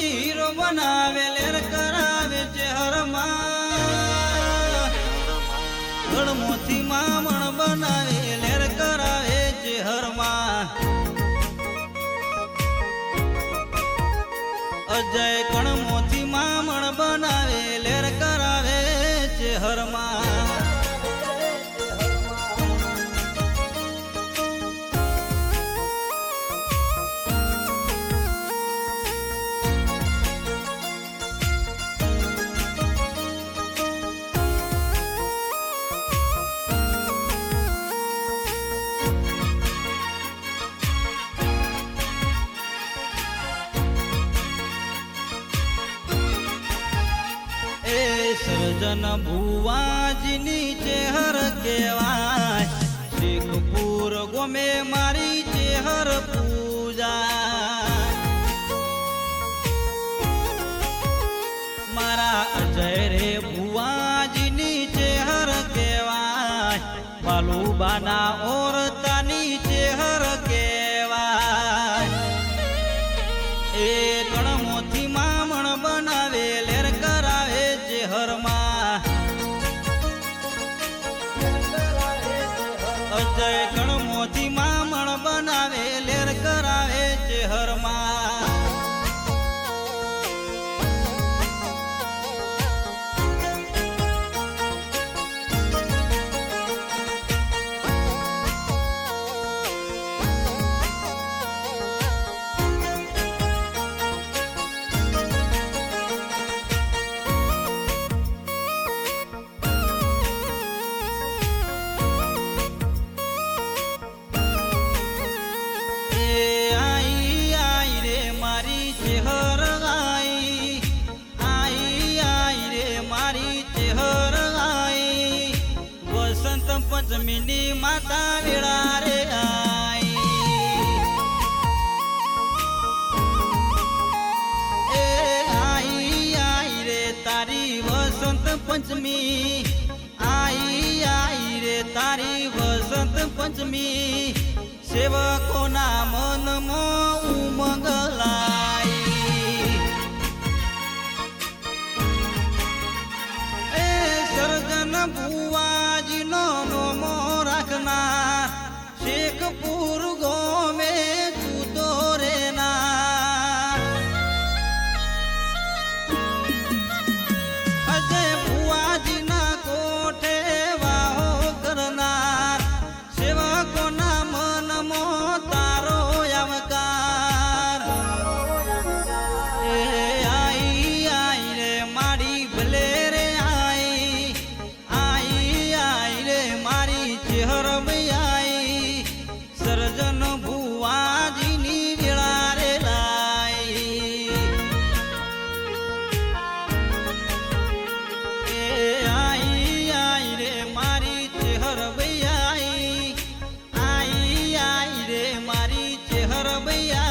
hero બનાવે લેર કરાવે ચહેરમાં ગણમોથી મામણ બનાવે લેર કરાવે ચહેરમાં અજય કણમોથી મામણ બનાવે લેર કરાવે ચહેરમાં સર્જન ભુવાજીની ચેહર કહેવાય શેખપુર ગોમે મારી ચેહર પૂજા મારા અજય રે ભુવાજીની ચેહર કહેવાય બાલુબાના ઓરતાની ચેહર કહેવાય એ ગણમોથી મામણ બનાવે લેર કરાવે ચેહરમાં અજય ગણમોથી મામણ બનાવે લેર કરાવે ચેહરમાં પંચમીની માતા વેળા રે આઈ રે તારી વસંત પંચમી આઈ રે તારી વસંત પંચમી સેવકોના મનમાં ઉમંગ લાઈ એ સર્જન ભુવાજીનો નોમો રાખનાર શેખપુર ગોમે જુદો રેનાર અજય ભુવાજીના કોઠે વાહો કરનાર સેવકોના મનમાં તારો આવકાર એ આઈ રે મારી ભલે રે સર્જન ભુવાજીની વેળા રે લાઈ એ આઈ રે મારી ચેહર ભૈયાઈ આઈ રે મારી ચેહર ભૈયા